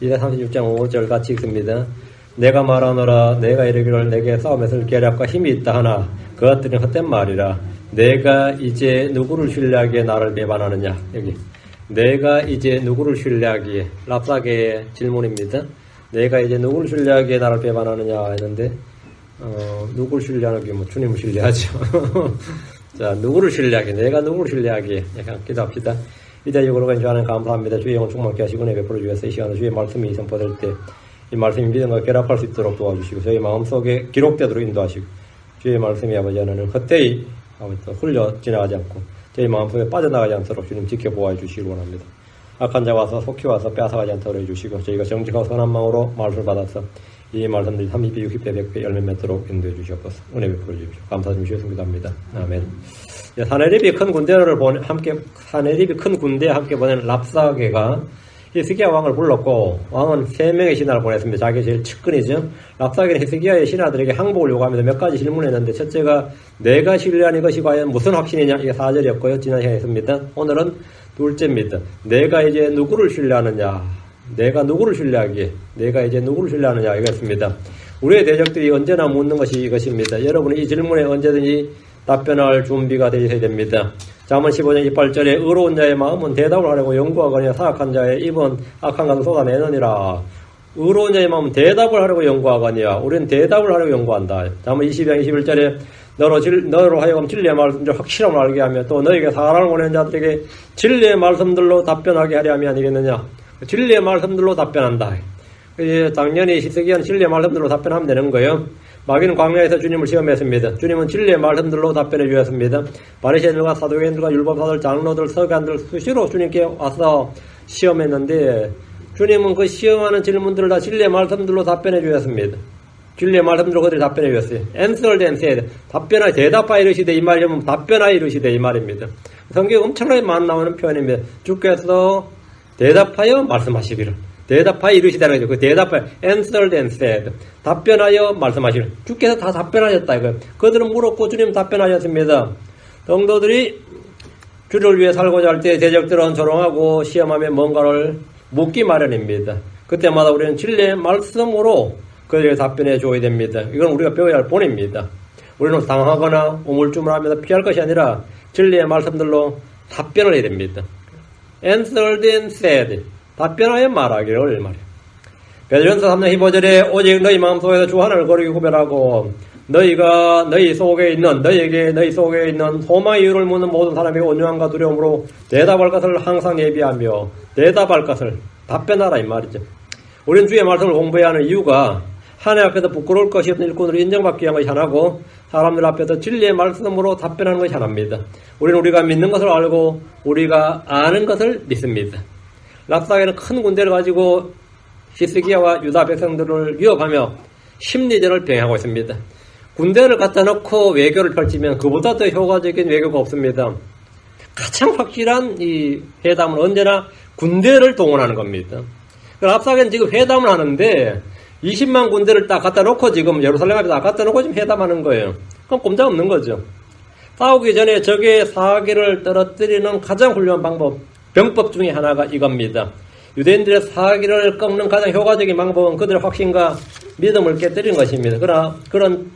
이제 36장 5절 같이 읽습니다. 내가 말하노라 내가 이르기를 내게 싸움에서 계략과 힘이 있다 하나 그것들은 헛된 말이라. 내가 이제 누구를 신뢰하기에 나를 배반하느냐. 여기 내가 이제 누구를 신뢰하기에, 랍사게의 질문입니다. 내가 이제 누구를 신뢰하기에 나를 배반하느냐 했는데 누구를 신뢰하는 게 뭐 주님을 신뢰하죠. 자, 누구를 신뢰하기에, 내가 누구를 신뢰하기에 기도합시다. 이대적으로 간주하는 감사합니다. 주의 영혼 충만케 하시고 내 베풀어 주셔서 이 시간에 주의 말씀이 선포될 때 이 말씀이 믿음과 결합할 수 있도록 도와주시고 저희 마음속에 기록되도록 인도하시고 주의 말씀이 아버지 하나는 헛되이 흘려 지나가지 않고 저희 마음속에 빠져나가지 않도록 주님 지켜보아 주시기 원합니다. 악한 자가 와서 속히 와서 빼앗아가지 않도록 해주시고 저희가 정직하고 선한 마음으로 말씀을 받아서 이 말씀들이 30배, 60배, 100배 열매 맺도록 인도해 주시옵소서. 은혜 베풀어 주십시오. 감사 좀 주셨습니다. 아멘. 사네립이 큰 군대를 사네립이 큰 군대에 함께 보낸 랍사게가 히스기야 왕을 불렀고 왕은 3명의 신하를 보냈습니다. 자기 제일 측근이죠. 랍사게는 히스기야의 신하들에게 항복을 요구하면서 몇 가지 질문했는데 첫째가 내가 신뢰하는 것이 과연 무슨 확신이냐. 이게 4절이었고요. 지난 시간에 했습니다. 오늘은 둘째입니다. 내가 이제 누구를 신뢰하느냐. 내가 누구를 신뢰하기에 내가 이제 누구를 신뢰하느냐 이것입니다. 우리의 대적들이 언제나 묻는 것이 이것입니다. 여러분은 이 질문에 언제든지 답변할 준비가 되셔야 됩니다. 잠언 15장 28절에 의로운 자의 마음은 대답을 하려고 연구하거니와 사악한 자의 입은 악한 것을 쏟아내느니라. 의로운 자의 마음은 대답을 하려고 연구하거니와 우리는 대답을 하려고 연구한다. 잠언 20장 21절에 너로 하여금 진리의 말씀들 확실함을 알게 하며 또 너에게 사랑을 보내는 자들에게 진리의 말씀들로 답변하게 하려 함이 아니겠느냐. 진리의 말씀들로 답변한다. 당연히 히스기야는 진리의 말씀들로 답변하면 되는 거예요. 마귀는 광야에서 주님을 시험했습니다. 주님은 진리의 말씀들로 답변해 주셨습니다. 바리새인들과 사두개인들과 율법사들, 장로들, 서기관들 수시로 주님께 와서 시험했는데 주님은 그 시험하는 질문들을 다 진리의 말씀들로 답변해 주셨습니다. 진리의 말씀들로 그들이 답변해 주셨어요. answered and said. 답변하여 대답하여 이르시되 이 말이면 답변하여 이르시되 이 말입니다. 성경에 엄청나게 많이 나오는 표현입니다. 주께서 대답하여 말씀하시기를. 대답하여 이르시다는 거죠. 그 대답하여 answered and said. 답변하여 말씀하시기를. 주께서 다 답변하셨다 이거예요. 그들은 물었고 주님 답변하셨습니다. 성도들이 주를 위해 살고자 할 때 대적들은 조롱하고 시험하며 뭔가를 묻기 마련입니다. 그때마다 우리는 진리의 말씀으로 그들에게 답변해 줘야 됩니다. 이건 우리가 배워야 할 본입니다. 우리는 당하거나 우물쭈물하면서 피할 것이 아니라 진리의 말씀들로 답변을 해야 됩니다. answered and said. 답변하여 말하기를 말이야. 베드로전서 3장 15절에 오직 너희 마음속에서 주 하나를 거룩히 구별하고 너희가 너희 속에 있는 소망의 이유를 묻는 모든 사람에게 온유함과 두려움으로 대답할 것을 항상 예비하며 대답할 것을 답변하라 이 말이죠. 우리는 주의 말씀을 공부해야 하는 이유가 하나님 앞에서 부끄러울 것이 없는 일꾼으로 인정받기 위한 것이 하나고 사람들 앞에서 진리의 말씀으로 답변하는 것이 하나입니다. 우리는 우리가 믿는 것을 알고 우리가 아는 것을 믿습니다. 랍사게는 큰 군대를 가지고 히스기야와 유다 백성들을 위협하며 심리전을 병행하고 있습니다. 군대를 갖다 놓고 외교를 펼치면 그보다 더 효과적인 외교가 없습니다. 가장 확실한 이 회담은 언제나 군대를 동원하는 겁니다. 랍사게는 지금 회담을 하는데 20만 군대를 딱 갖다 놓고 지금 예루살렘 앞에 딱 갖다 놓고 지금 회담하는 거예요. 그럼 꼼짝없는 거죠. 싸우기 전에 적의 사기를 떨어뜨리는 가장 훌륭한 병법 중에 하나가 이겁니다. 유대인들의 사기를 꺾는 가장 효과적인 방법은 그들의 확신과 믿음을 깨뜨리는 것입니다. 그러나 그런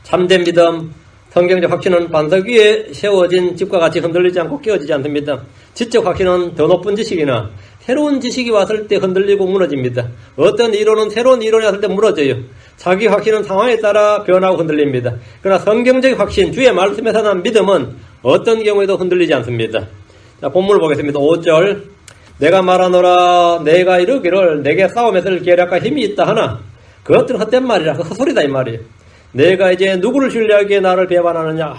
참된 믿음, 성경적 확신은 반석 위에 세워진 집과 같이 흔들리지 않고 깨어지지 않습니다. 지적 확신은 더 높은 지식이나 새로운 지식이 왔을 때 흔들리고 무너집니다. 어떤 이론은 새로운 이론이 왔을 때 무너져요. 자기 확신은 상황에 따라 변하고 흔들립니다. 그러나 성경적 확신, 주의 말씀에서 난 믿음은 어떤 경우에도 흔들리지 않습니다. 자, 본문을 보겠습니다. 5절. 내가 말하노라 내가 이르기를 내게 싸움에서 계략과 힘이 있다 하나 그것들은 헛된 말이라. 그 헛소리다 이 말이에요. 내가 이제 누구를 신뢰하기에 나를 배반하느냐.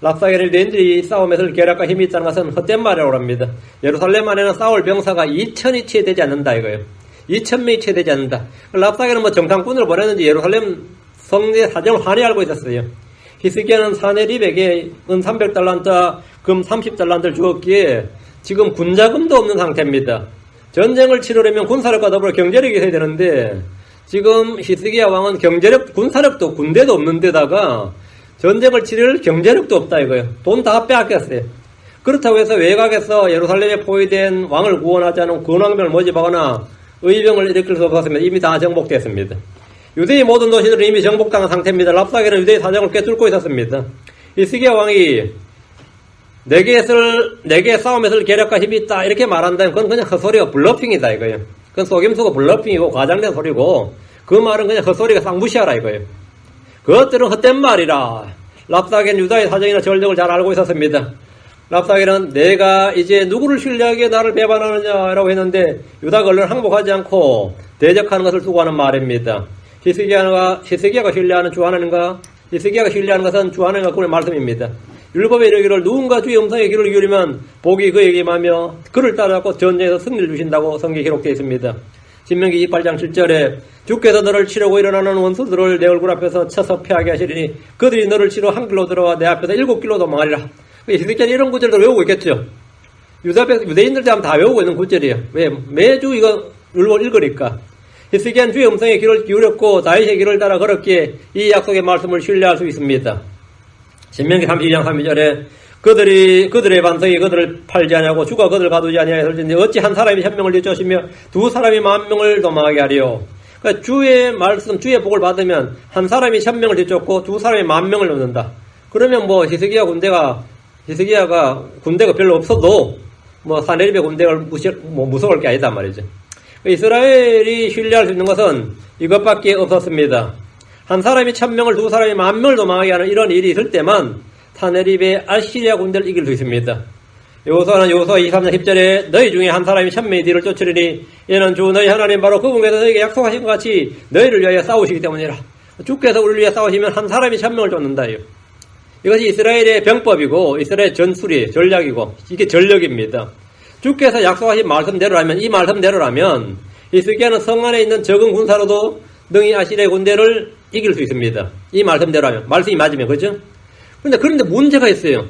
랍사게는 유대인들이 싸움에서 계략과 힘이 있다는 것은 헛된 말이라고 합니다. 예루살렘 안에는 싸울 병사가 2,000이 채되지 않는다 이거예요. 2,000명이 채되지 않는다. 랍사게는 뭐 정상군으로 보냈는지 예루살렘 성내 사정을 환히 알고 있었어요. 히스기야는 사네립에게 은 300달란트, 금 30달란트를 주었기에 지금 군자금도 없는 상태입니다. 전쟁을 치르려면 군사력과 더불어 경제력이 있어야 되는데 지금 히스기야 왕은 경제력, 군사력도 군대도 없는 데다가 전쟁을 치를 경제력도 없다 이거예요. 돈 다 빼앗겼어요. 그렇다고 해서 외곽에서 예루살렘에 포위된 왕을 구원하지 않은 군왕병을 모집하거나 의병을 일으킬 수 없었습니다. 이미 다 정복됐습니다. 유대의 모든 도시들은 이미 정복당한 상태입니다. 랍사게는 유대의 사정을 꿰뚫고 있었습니다. 히스기야 왕이 내게 싸움에서 계략과 힘이 있다 이렇게 말한다면 그건 그냥 헛소리가 블러핑이다 이거예요. 그건 속임수고 블러핑이고 과장된 소리고 그 말은 그냥 헛소리가 쌍무시하라 이거예요. 그것들은 헛된 말이라. 랍사게는 유다의 사정이나 전력을 잘 알고 있었습니다. 랍사게는 내가 이제 누구를 신뢰하기에 나를 배반하느냐라고 했는데 유다가 얼른 항복하지 않고 대적하는 것을 수고하는 말입니다. 히스기야가 신뢰하는 주 하나님과 히스기야가 신뢰하는 것은 주 하나님과 그의 말씀입니다. 율법에 이르기를 누군가 주의 음성에 귀를 기울이면 복이 그에게 임하며 그를 따라잡고 전쟁에서 승리를 주신다고 성경에 기록되어 있습니다. 신명기 28장 7절에 주께서 너를 치려고 일어나는 원수들을 내 얼굴 앞에서 쳐서 패하게 하시리니 그들이 너를 치러 한 길로 들어와 내 앞에서 7길로 도망하리라. 히스기야는 이런 구절도 외우고 있겠죠. 유대인들도 하면 다 외우고 있는 구절이에요. 왜? 매주 이거 율법 읽으니까. 히스기야는 주의 음성에 귀를 기울였고 다윗의 길을 따라 걸었기에 이 약속의 말씀을 신뢰할 수 있습니다. 신명기 32장 32절에 그들의 반석이 그들을 팔지 아니하고 주가 그들을 가두지 아니하였을진데 어찌 한 사람이 1000명을 뒤쫓으며 두 사람이 10,000명을 도망하게 하리요. 그러니까 주의 말씀, 주의 복을 받으면 한 사람이 1000명을 뒤쫓고 두 사람이 10,000명을 넘는다. 그러면 뭐 히스기야가 군대가 별로 없어도 뭐 사네립의 군대가 무서울 게 아니다 말이죠. 이스라엘이 신뢰할 수 있는 것은 이것밖에 없었습니다. 한 사람이 1000명을 두 사람이 10,000명을 도망하게 하는 이런 일이 있을 때만 사네립의 아시리아 군대를 이길 수 있습니다. 여호수아 23장 10절에 너희 중에 한 사람이 1000명이 뒤를 쫓으리니 이는 주 너희 하나님 바로 그분께서 너희에게 약속하신 것 같이 너희를 위하여 싸우시기 때문이라. 주께서 우리를 위해 싸우시면 한 사람이 1000명을 쫓는다요. 이것이 이스라엘의 병법이고 이스라엘의 전술이 전략이고 이게 전력입니다. 주께서 약속하신 말씀대로라면 이 말씀대로라면 히스기야는 성 안에 있는 적은 군사로도 능히 아시리아의 군대를 이길 수 있습니다. 이 말씀대로라면 말씀이 맞으면 그렇죠? 그런데 문제가 있어요.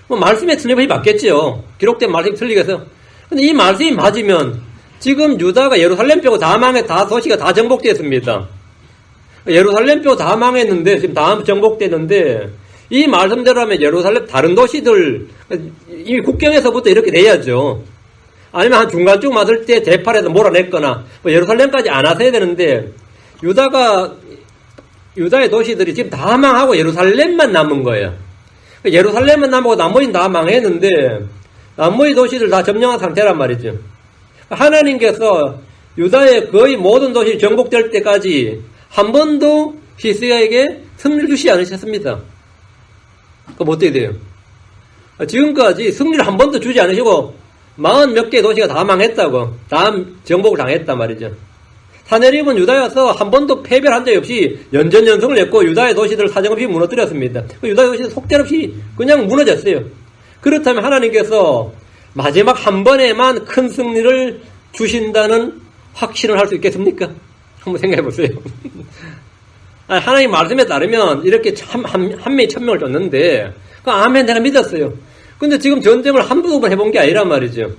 뭐 말씀에 틀림이 맞겠죠. 기록된 말씀이 틀리겠어요. 근데 이 말씀이 맞으면 지금 유다가 예루살렘 빼고 다 도시가 다 정복됐습니다. 예루살렘 빼고 다 망했는데 지금 다 정복됐는데 이 말씀대로라면 예루살렘 다른 도시들 이미 국경에서부터 이렇게 돼야죠. 아니면 한 중간쯤 왔을 때 대팔에서 몰아냈거나 뭐 예루살렘까지 안 왔어야 되는데 유다의 도시들이 지금 다 망하고 예루살렘만 남은 거예요. 예루살렘만 남고 나머지는 다 망했는데 나머지 도시들 다 점령한 상태란 말이죠. 하나님께서 유다의 거의 모든 도시 정복될 때까지 한 번도 히스기야에게 승리를 주시지 않으셨습니다. 그럼 어떻게 돼요? 지금까지 승리를 한 번도 주지 않으시고 40몇 개 도시가 다 망했다고 다 정복을 당했단 말이죠. 사네립은 유다에서 한 번도 패배를 한 적이 없이 연전연승을 했고 유다의 도시들을 사정없이 무너뜨렸습니다. 유다의 도시는 속절없이 그냥 무너졌어요. 그렇다면 하나님께서 마지막 한 번에만 큰 승리를 주신다는 확신을 할 수 있겠습니까? 한번 생각해 보세요. 하나님 말씀에 따르면 이렇게 한 명이 1000명을 줬는데 아멘 내가 믿었어요. 근데 지금 전쟁을 한두 번 해본 게 아니란 말이죠.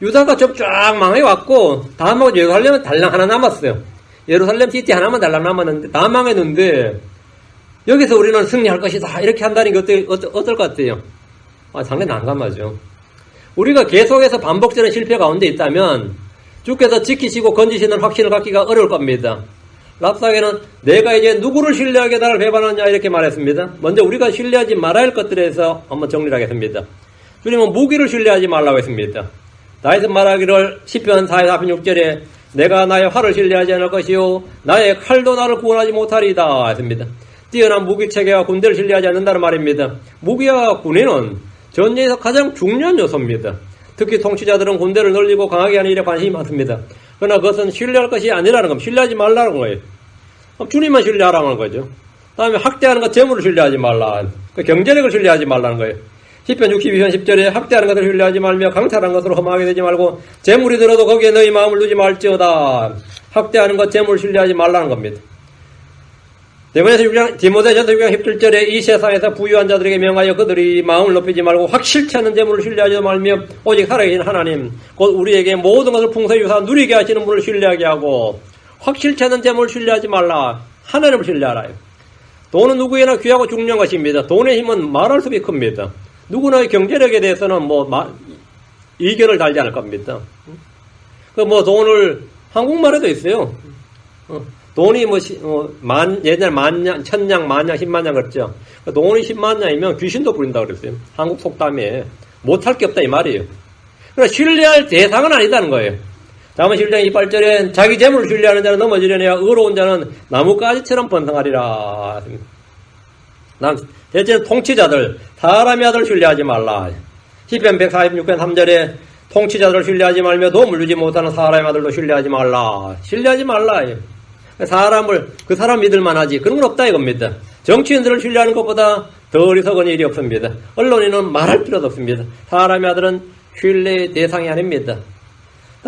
유다가 좀 쫙 망해왔고 다음하고 예루살렘은 달랑 하나 남았어요. 예루살렘 시티 하나만 달랑 남았는데 다 망했는데 여기서 우리는 승리할 것이다 이렇게 한다는 게 어떨 것 같아요? 상당히 난감하죠. 우리가 계속해서 반복되는 실패 가운데 있다면 주께서 지키시고 건지시는 확신을 갖기가 어려울 겁니다. 랍사게는 내가 이제 누구를 신뢰하게 나를 배반하느냐 이렇게 말했습니다. 먼저 우리가 신뢰하지 말아야 할 것들에 대해서 한번 정리를 하겠습니다. 주님은 무기를 신뢰하지 말라고 했습니다. 다윗은 말하기를 시편 46절에 내가 나의 활을 신뢰하지 않을 것이요 나의 칼도 나를 구원하지 못하리다 했습니다. 뛰어난 무기체계와 군대를 신뢰하지 않는다는 말입니다. 무기와 군인은 전쟁에서 가장 중요한 요소입니다. 특히 통치자들은 군대를 늘리고 강하게 하는 일에 관심이 많습니다. 그러나 그것은 신뢰할 것이 아니라는 겁니다. 신뢰하지 말라는 거예요. 주님만 신뢰하라는 거죠. 다음에 학대하는 것, 재물을 신뢰하지 말라. 경제력을 신뢰하지 말라는 거예요. 시편 62편 10절에 학대하는 것을 신뢰하지 말며 강탈한 것으로 험하게 되지 말고 재물이 들어도 거기에 너희 마음을 두지 말지어다. 학대하는 것, 재물을 신뢰하지 말라는 겁니다. 디모데전서 6장 17절에 이 세상에서 부유한 자들에게 명하여 그들이 마음을 높이지 말고 확실치 않은 재물을 신뢰하지 말며 오직 살아계신 하나님 곧 우리에게 모든 것을 풍성히 유사 누리게 하시는 분을 신뢰하게 하고 확실치 않은 재물을 신뢰하지 말라. 하나님을 신뢰하라. 돈은 누구에나 귀하고 중요한 것입니다. 돈의 힘은 말할 수 없이 큽니다. 누구나의 경제력에 대해서는 이견을 달지 않을 겁니다. 돈을 한국말에도 있어요. 돈이 옛날 만냥, 천냥, 만냥, 10만냥 그랬죠. 돈이 10만냥이면 귀신도 부린다고 그랬어요. 한국 속담에. 못할 게 없다 이 말이에요. 그러니까 신뢰할 대상은 아니다는 거예요. 잠언 11장 28절에 자기 재물을 신뢰하는 자는 넘어지려니와 의로운 자는 나뭇가지처럼 번성하리라. 난 대체는 통치자들, 사람의 아들 신뢰하지 말라. 시편 146편 3절에 통치자들을 신뢰하지 말며 도움을 주지 못하는 사람의 아들도 신뢰하지 말라. 신뢰하지 말라. 그 사람 믿을만 하지. 그런 건 없다 이겁니다. 정치인들을 신뢰하는 것보다 더 어리석은 일이 없습니다. 언론인은 말할 필요도 없습니다. 사람의 아들은 신뢰의 대상이 아닙니다.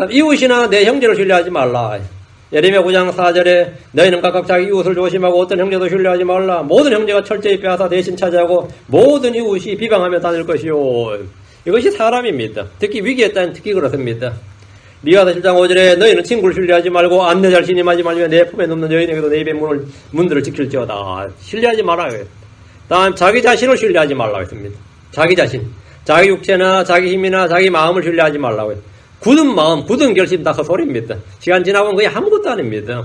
이웃이나 내 형제를 신뢰하지 말라. 예레미야 9장 4절에 너희는 각각 자기 이웃을 조심하고 어떤 형제도 신뢰하지 말라. 모든 형제가 철저히 빼앗아 대신 차지하고 모든 이웃이 비방하며 다닐 것이요. 이것이 사람입니다. 특히 위기에 따른 특히 그렇습니다. 미가서 7장 5절에 너희는 친구를 신뢰하지 말고 안내 잘 신임하지 말며 내 품에 눕는 여인에게도 내 입의 문들을 지킬지어다. 신뢰하지 말아요. 다음 자기 자신을 신뢰하지 말라고 했습니다. 자기 자신. 자기 육체나 자기 힘이나 자기 마음을 신뢰하지 말라고요. 굳은 마음, 굳은 결심 다 헛소리입니다. 시간 지나면 거의 아무것도 아닙니다.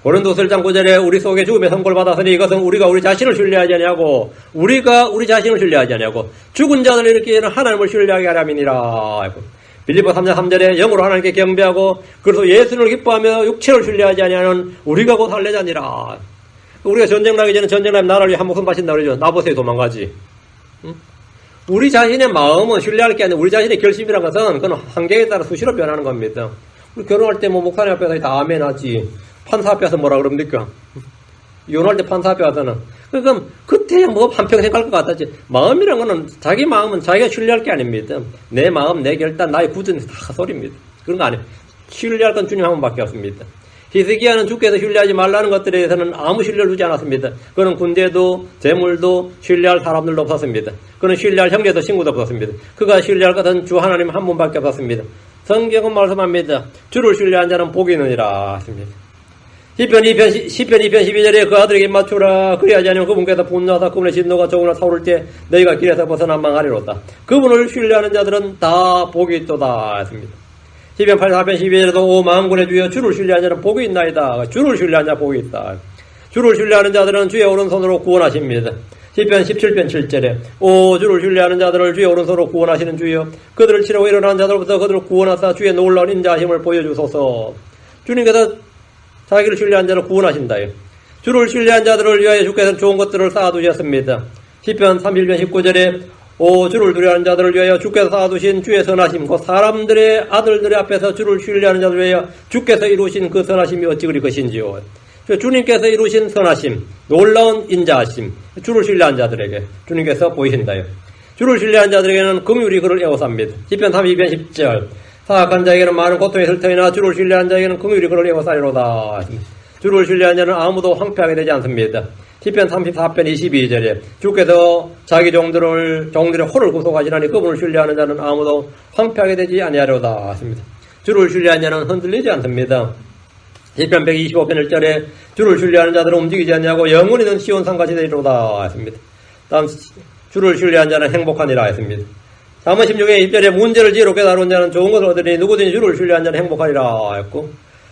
고린도서 1장 9절에 우리 속에 죽음의 선고를 받았으니 이것은 우리가 우리 자신을 신뢰하지 아니하고 우리가 우리 자신을 신뢰하지 아니하고 죽은 자들을 일으키는 하나님을 신뢰하게 하람이니라. 빌립보 3장 3절에 영으로 하나님께 경배하고 그래서 예수를 기뻐하며 육체를 신뢰하지 아니하는 우리가 곧 할례자니라. 우리가 전쟁 나기 전에 전쟁 나면 나라를 위해 한 목숨 바친다 그러죠. 나보세요 도망가지. 응? 우리 자신의 마음은 신뢰할 게 아니라 우리 자신의 결심이라는 것은 그건 환경에 따라 수시로 변하는 겁니다. 우리 결혼할 때 목사님 앞에서 다 아멘 하지. 판사 앞에서 뭐라 그럽니까? 이혼할 때 판사 앞에 와서는. 그럼 그때야 한평생 갈 것 같았지. 마음이란 거는 자기 마음은 자기가 신뢰할 게 아닙니다. 내 마음, 내 결단, 나의 굳은 다 소리입니다. 그런 거 아니에요. 신뢰할 건 주님 한 분밖에 없습니다. 히스기야는 주께서 신뢰하지 말라는 것들에 대해서는 아무 신뢰를 주지 않았습니다. 그는 군대도 재물도 신뢰할 사람들도 없었습니다. 그는 신뢰할 형제도 친구도 없었습니다. 그가 신뢰할 것은 주 하나님 한 분밖에 없었습니다. 성경은 말씀합니다. 주를 신뢰한 자는 복이 있느니라 했습니다. 시편 2편 12절에 그 아들에게 맞추라. 그리하지 않으면 그분께서 분노하사 그분의 진노가 조금이나 타오를 때 너희가 길에서 벗어나 망하리로다. 그분을 신뢰하는 자들은 다 복이 있도다 했습니다. 시편 84편 12절에도 오 만군의 주여 주를 신뢰하는 자는 복이 있나이다. 주를 신뢰하는 자 복이 있다. 주를 신뢰하는 자들은 주의 오른손으로 구원하십니다. 시편 17편 7절에 오 주를 신뢰하는 자들을 주의 오른손으로 구원하시는 주여 그들을 치려고 일어나는 자들부터 그들을 구원하사 주의 놀라운 인자심을 보여주소서. 주님께서 자기를 신뢰한 자를 구원하신다요. 주를 신뢰한 자들을 위하여 주께서는 좋은 것들을 쌓아두셨습니다. 시편 31편 19절에 오 주를 두려워하는 자들을 위하여 주께서 쌓아두신 주의 선하심 곧 사람들의 아들들의 앞에서 주를 신뢰하는 자들을 위하여 주께서 이루신 그 선하심이 어찌 그리 것인지요. 주님께서 이루신 선하심 놀라운 인자하심 주를 신뢰한 자들에게 주님께서 보이신다요. 주를 신뢰한 자들에게는 긍휼이 그를 에워쌉니다. 시편 32편 10절 사악한 자에게는 많은 고통이 있을 터이나 주를 신뢰한 자에게는 긍휼이 그를 에워싸리로다. 주를 신뢰한 자는 아무도 황폐하게 되지 않습니다. 시편 34편 22절에 주께서 자기 종들의 호를 구속하시나니 그분을 신뢰하는 자는 아무도 황폐하게 되지 아니하리로다 하십니다. 주를 신뢰한 자는 흔들리지 않습니다. 시편 125편 1절에 주를 신뢰하는 자들은 움직이지 않냐고 영원히는 시온산같이 되리로다 했습니다. 다음 주를 신뢰한 자는 행복하니라 했습니다. 잠언 16편 1절에 문제를 지혜롭게 다룬 자는 좋은 것을 얻으니 누구든지 주를 신뢰한 자는 행복하리라 했고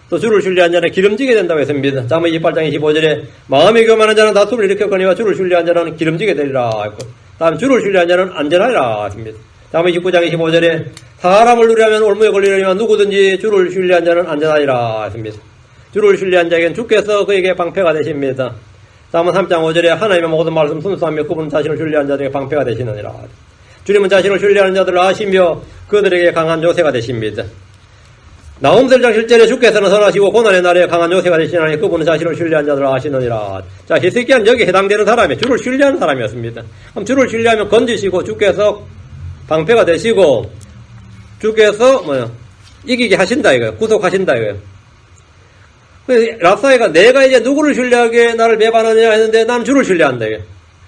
또 주를 신뢰한 자는 기름지게 된다고 했습니다. 잠언 28장 25절에 마음이 교만한 자는 다툼을 일으켰거니와 주를 신뢰한 자는 기름지게 되리라 했고 다음 주를 신뢰한 자는 안전하리라 했습니다. 잠언 29장 25절에 사람을 누리하면 올무에 걸리려니와 누구든지 주를 신뢰한 자는 안전하리라 했습니다. 주를 신뢰한 자에게는 주께서 그에게 방패가 되십니다. 잠언 3장 5절에 하나님의 모든 말씀 순수하며 그분은 자신을 신뢰한 자들에게 방패가 되시느니라. 주님은 자신을 신뢰하는 자들을 아시며 그들에게 강한 요새가 되십니다. 나홈서 1장 7절에 주께서는 선하시고 고난의 날에 강한 요새가 되시나니 그분은 자신을 신뢰한 자들을 아시느니라. 자, 히스기야는 여기에 해당되는 사람이 주를 신뢰하는 사람이었습니다. 그럼 주를 신뢰하면 건지시고 주께서 방패가 되시고 주께서 이기게 하신다 이거예요. 구속하신다 이거예요. 그래서 랍사이가 내가 이제 누구를 신뢰하게 나를 배반하느냐 했는데 난 주를 신뢰한다 이거예요.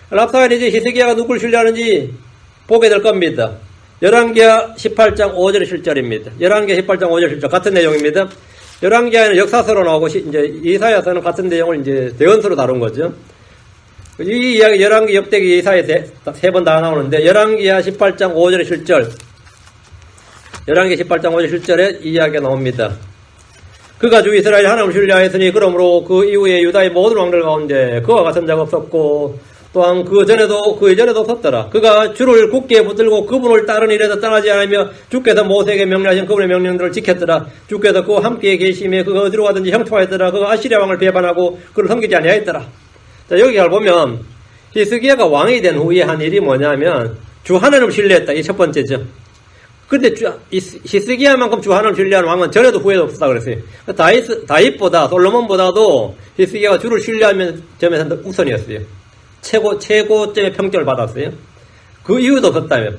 랍사이는 이제 히스기야가 누구를 신뢰하는지 보게 될 겁니다. 열왕기하 18장 5절 실절입니다. 열왕기하 18장 5절 실절 같은 내용입니다. 열왕기하에는 역사서로 나오고 이제 이사야서는 같은 내용을 이제 대언서로 다룬 거죠. 이 이야기 열왕기 역대기 이사야 세 번 다 나오는데 열왕기하 18장 5절 실절 열왕기 18장 5절 실절에 이 이야기가 나옵니다. 그가 주 이스라엘 하나님을 신뢰하였으니 그러므로 그 이후에 유다의 모든 왕들 가운데 그와 같은 자가 없었고 또한 그 이전에도 없었더라. 그가 주를 굳게 붙들고 그분을 따르는 일에서 떠나지 않으며 주께서 모세에게 명령하신 그분의 명령들을 지켰더라. 주께서 그와 함께 계시며 그가 어디로 가든지 형통하였더라. 그가 아시리아 왕을 배반하고 그를 섬기지 아니하였더라. 자, 여기 잘 보면 히스기야가 왕이 된 후에 한 일이 뭐냐면 주 하나님을 신뢰했다. 이게 첫 번째죠. 근데 히스기야만큼 주 하나님을 신뢰하는 왕은 전에도 후에도 없었다 그랬어요. 다윗보다 솔로몬보다도 히스기야가 주를 신뢰하는 점에서 우선이었어요. 최고점의 평점을 받았어요. 그 이유도 없었다며.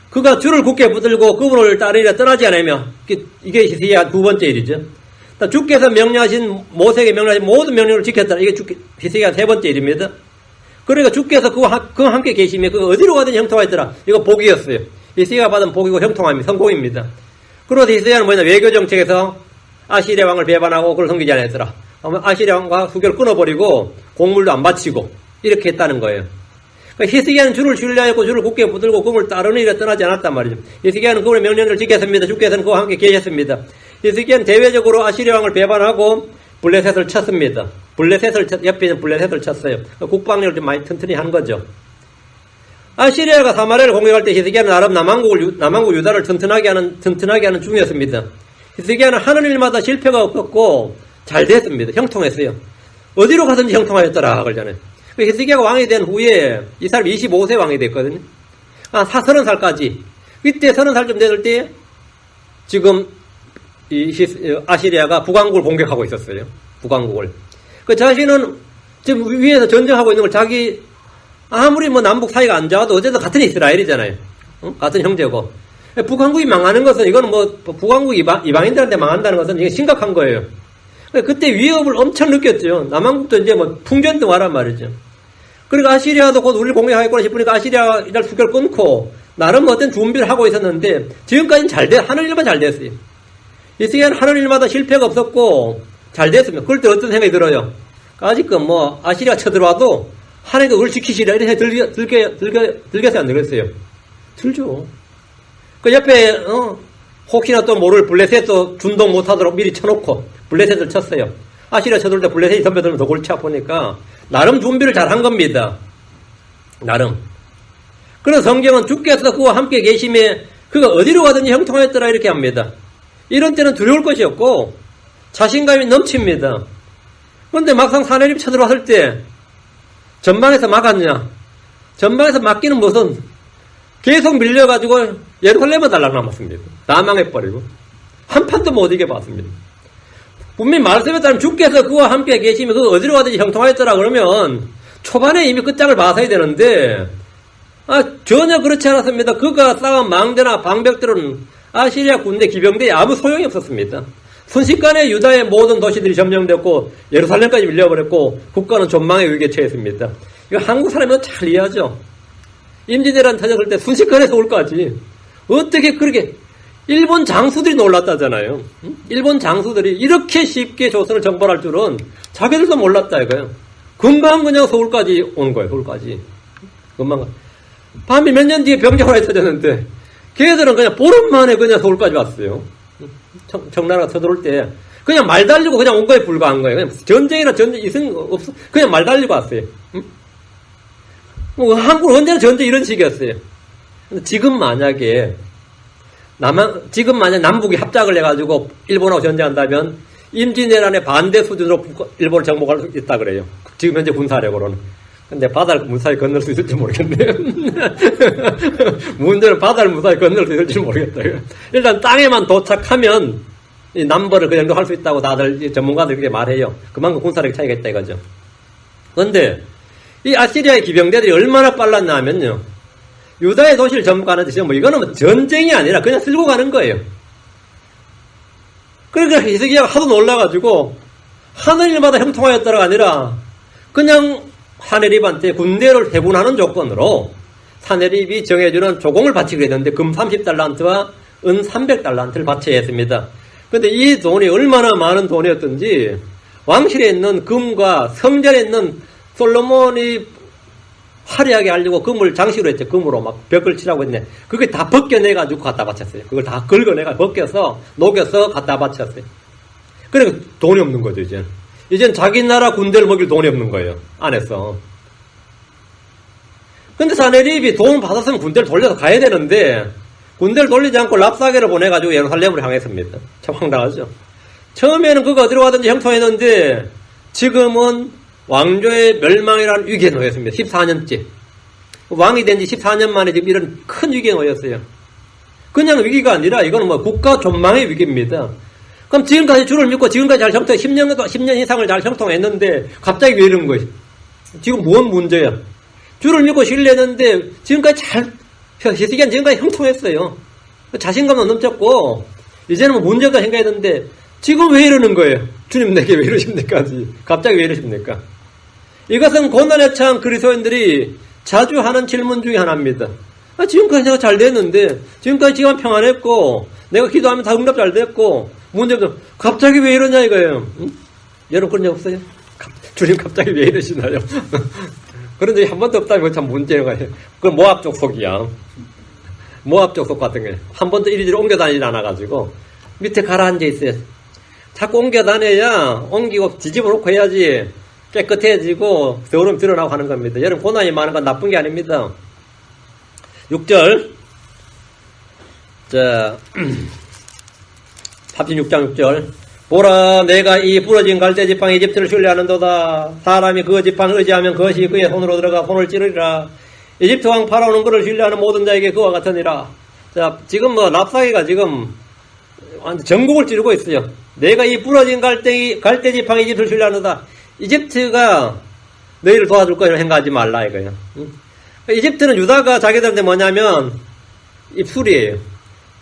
그가 주를 굳게 붙들고 그분을 따르리라 떠나지 않으며, 이게 히스기야 두 번째 일이죠. 주께서 모세에게 명령하신 모든 명령을 지켰다. 이게 히스기야 세 번째 일입니다. 그러니까 주께서 그와 함께 계시며 그 어디로 가든지 형통하였더라. 이거 복이었어요. 히스기야가 받은 복이고 형통함이 성공입니다. 그러면서 히스기야는 뭐냐, 외교 정책에서 아시리아 왕을 배반하고 그를 섬기지 않았더라. 아시리아 왕과 수교를 끊어버리고 공물도 안 바치고 이렇게 했다는 거예요. 그러니까 히스기야는 주를 신뢰하였고 주를 굳게 붙들고 그분을 따르는 일에 떠나지 않았단 말이죠. 히스기야는 그분의 명령을 지켰습니다. 주께서는 그와 함께 계셨습니다. 히스기야는 대외적으로 아시리아 왕을 배반하고 블레셋을 쳤습니다. 옆에 있는 블레셋을 쳤어요. 국방력을 좀 많이 튼튼히 한 거죠. 아시리아가 사마리아를 공격할 때 히스기야는 나름 남왕국 유다를 튼튼하게 하는 중이었습니다. 히스기야는 하는 일마다 실패가 없었고 잘 됐습니다. 형통했어요. 어디로 가든지 형통하였더라 그러잖아요. 히스기야가 왕이 된 후에 이 사람이 25세 왕이 됐거든요. 30살까지. 이때 30살쯤 됐을 때 지금 아시리아가 북왕국을 공격하고 있었어요. 북왕국을. 그 자신은 지금 위에서 전쟁하고 있는 걸 자기 아무리 뭐 남북 사이가 안 좋아도 어쨌든 같은 이스라엘이잖아요. 같은 형제고. 북왕국이 망하는 것은 이거는 뭐 북왕국 이방인들한테 망한다는 것은 이게 심각한 거예요. 그때 위협을 엄청 느꼈죠. 남한국도 이제 뭐 풍전등화란 말이죠. 그러니까 아시리아도 곧 우리를 공격하겠구나 싶으니까 아시리아가 이날 수교를 끊고 나름 어떤 준비를 하고 있었는데 지금까지는 하는 일만 잘 됐어요. 히스기야는 하는 일마다 실패가 없었고 잘 됐습니다. 그럴 때 어떤 생각이 들어요? 아직은 뭐 아시리아 쳐들어와도 하나님도 그걸 지키시라 이런 생각이 들겠어요, 안 들겠어요? 들죠. 그 옆에 혹시나 또 모를 블레셋도 준동 못하도록 미리 쳐놓고 블레셋을 쳤어요. 아시리아 쳐들 때 블레셋이 덤벼들면 더 골치 아프니까 나름 준비를 잘 한 겁니다. 나름. 그래서 성경은 주께서 그와 함께 계심에 그가 어디로 가든지 형통하였더라 이렇게 합니다. 이런 때는 두려울 것이 없고 자신감이 넘칩니다. 그런데 막상 사내립 쳐들어왔을 때 전방에서 막았냐? 전방에서 막기는 무슨 계속 밀려가지고 예루살렘은 달랑 남았습니다. 다 망해버리고 한 판도 못 이겨봤습니다. 분명히 말씀에 따르면 주께서 그와 함께 계시면 그 어디로 가든지 형통하였더라 그러면 초반에 이미 끝장을 봐서야 되는데 전혀 그렇지 않았습니다. 그가 쌓은 망대나 방벽들은 아시리아 군대 기병대에 아무 소용이 없었습니다. 순식간에 유다의 모든 도시들이 점령됐고 예루살렘까지 밀려버렸고 국가는 전망의 위기에 처했습니다. 이거 한국 사람은 잘 이해하죠. 임진왜란 터졌을 때 순식간에 서울까지 어떻게 그렇게 일본 장수들이 놀랐다잖아요. 일본 장수들이 이렇게 쉽게 조선을 정벌할 줄은 자기들도 몰랐다 이거예요. 금방 그냥 서울까지 온 거예요. 서울까지. 금방. 밤이 몇 년 뒤에 병자호란이 터졌는데 걔들은 그냥 보름 만에 그냥 서울까지 왔어요. 청나라가 쳐들어올 때 그냥 말 달리고 그냥 온 거에 불과한 거예요. 그냥 전쟁이나 이승 없어. 그냥 말 달리고 왔어요. 한국은 언제나 전쟁 이런 식이었어요. 근데 지금 만약에 남북이 합작을 해가지고 일본하고 전쟁한다면 임진왜란의 반대 수준으로 일본을 정복할 수 있다 그래요. 지금 현재 군사력으로는. 근데 바다를 무사히 건널 수 있을지 모르겠네요. 문제는 바다를 무사히 건널 수 있을지 모르겠다. 일단 땅에만 도착하면 이 남벌을 그 정도 할 수 있다고 다들 전문가들이 그렇게 말해요. 그만큼 군사력이 차이가 있다 이거죠. 그런데 이 아시리아의 기병대들이 얼마나 빨랐나 하면요. 유다의 도시를 점거하는데 뭐 이거는 뭐 전쟁이 아니라 그냥 쓸고 가는 거예요. 그러니까 히스기야가 하도 놀라가지고 하늘일마다 형통하였다가 아니라 그냥 사내립한테 군대를 해군하는 조건으로 사내립이 정해주는 조공을 바치게 됐는데 금 30달란트와 은 300달란트를 바쳐야 했습니다. 그런데 이 돈이 얼마나 많은 돈이었던지 왕실에 있는 금과 성전에 있는 솔로몬이 화려하게 하려고 금을 장식으로 했죠. 금으로 막 벽을 칠하고 했네. 그게 다 벗겨내가지고 갖다 바쳤어요. 그걸 다 긁어내가 벗겨서 녹여서 갖다 바쳤어요. 그러니까 돈이 없는 거죠, 이제. 이젠 자기 나라 군대를 먹일 돈이 없는 거예요. 안에서. 근데 사내립이 돈 받았으면 군대를 돌려서 가야 되는데, 군대를 돌리지 않고 랍사게를 보내가지고 예루살렘으로 향했습니다. 참 황당하죠. 처음에는 그가 어디로 가든지 형통했는데, 지금은 왕조의 멸망이라는 위기에 놓였습니다. 14년째. 왕이 된 지 14년 만에 지금 이런 큰 위기에 놓였어요. 그냥 위기가 아니라 이거는 뭐 국가 존망의 위기입니다. 그럼 지금까지 주를 믿고 지금까지 잘 형통, 10년 이상을 잘 형통했는데 갑자기 왜 이런 거예요? 지금 뭔 문제야? 주를 믿고 신뢰했는데 지금까지 히스기야는 지금까지 형통했어요. 자신감도 넘쳤고 이제는 뭐 문제가 생겨있는데 지금 왜 이러는 거예요? 주님 내게 왜 이러십니까? 갑자기 왜 이러십니까? 이것은 고난에 처한 그리스도인들이 자주 하는 질문 중에 하나입니다. 지금까지 내가 잘 됐는데, 지금까지 지금 평안했고, 내가 기도하면 다 응답 잘 됐고, 문제도 갑자기 왜 이러냐 이거예요. 응? 여러분 그런 적 없어요? 주님 갑자기 왜 이러시나요? 그런 적이 한 번도 없다면 참 문제가 요 그건 모압 족속이야. 모압 족속 같은 게 한 번도 이리저리 옮겨 다니지 않아가지고 밑에 가라앉아 있어요. 자꾸 옮겨 다녀야 옮기고 뒤집어 놓고 해야지 깨끗해지고 더러움 드러나고 하는 겁니다. 여러분 고난이 많은 건 나쁜 게 아닙니다. 6절 자 36장 6절 보라 내가 이 부러진 갈대지팡이 이집트를 신뢰하는도다. 사람이 그 지팡이를 의지하면 그것이 그의 손으로 들어가 손을 찌르리라. 이집트 왕 파라오는 그를 신뢰하는 모든 자에게 그와 같으니라. 자 지금 뭐 랍사기가 지금 전국을 찌르고 있어요. 내가 이 부러진 갈대지팡이 이집트를 신뢰하는도다. 이집트가 너희를 도와줄 거야 생각하지 말라 이거예요. 이집트는 유다가 자기들한테 뭐냐면 입술이에요.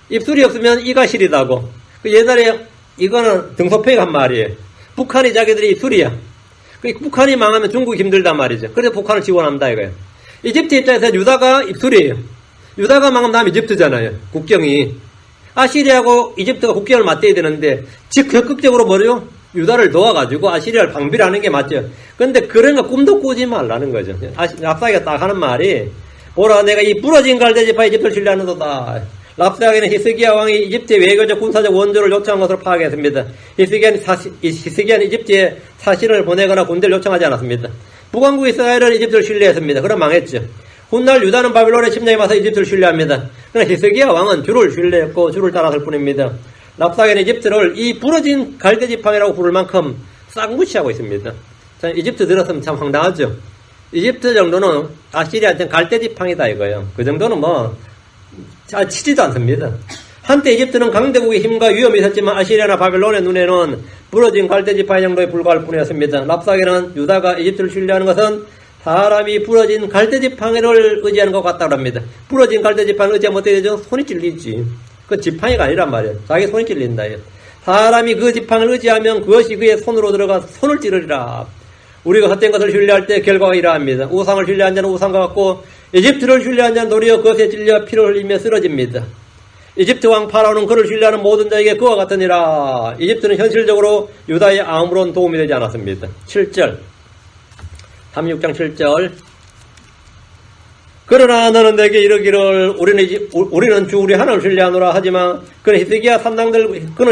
입술이 없으면 이가 시리다고. 옛날에 이거는 등소평이가 한 말이에요. 북한이 자기들이 입술이야. 북한이 망하면 중국이 힘들단 말이죠. 그래서 북한을 지원한다 이거예요. 이집트 입장에서 유다가 입술이에요. 유다가 망하면 다음 이집트잖아요. 국경이. 아시리아하고 이집트가 국경을 맞대야 되는데 적극적으로 뭐래요? 유다를 도와가지고 아시리아를 방비를 하는 게 맞죠. 근데 그런 거 꿈도 꾸지 말라는 거죠. 랍사기가 딱 하는 말이 보라 내가 이 부러진 갈대지팡이 이집트를 신뢰하는도다. 랍사기는 히스기야 왕이 이집트의 외교적 군사적 원조를 요청한 것으로 파악했습니다. 히스기야는 이집트에 사신을 보내거나 군대를 요청하지 않았습니다. 북왕국 이스라엘은 이집트를 신뢰했습니다. 그럼 망했죠. 훗날 유다는 바빌론의 침략에 맞서 이집트를 신뢰합니다. 그러나 히스기야 왕은 주를 신뢰했고 주를 따랐을 뿐입니다. 랍사기는 이집트를 이 부러진 갈대지팡이라고 부를 만큼 싹 무시하고 있습니다. 자, 이집트 들었으면 참 황당하죠. 이집트 정도는 아시리아한테는 갈대지팡이다 이거예요. 그 정도는 뭐 잘 치지도 않습니다. 한때 이집트는 강대국의 힘과 위험이 있었지만 아시리아나 바빌론의 눈에는 부러진 갈대지팡이 정도에 불과할 뿐이었습니다. 랍사기는 유다가 이집트를 신뢰하는 것은 사람이 부러진 갈대지팡이를 의지하는 것 같다고 합니다. 부러진 갈대지팡이를 의지하면 어떻게 되죠? 손이 찔리지. 그 지팡이가 아니란 말이에요. 자기 손이 찔린다. 사람이 그 지팡이를 의지하면 그것이 그의 손으로 들어가 손을 찌르리라. 우리가 헛된 것을 신뢰할 때 결과가 이러합니다. 우상을 신뢰한 자는 우상과 같고 이집트를 신뢰한 자는 도리어 그것에 찔려 피를 흘리며 쓰러집니다. 이집트 왕 파라오는 그를 신뢰하는 모든 자에게 그와 같으니라. 이집트는 현실적으로 유다에 아무런 도움이 되지 않았습니다. 7절 36장 7절 그러나 너는 내게 이르기를 우리는 주 우리 하나님을 신뢰하노라. 하지만 그는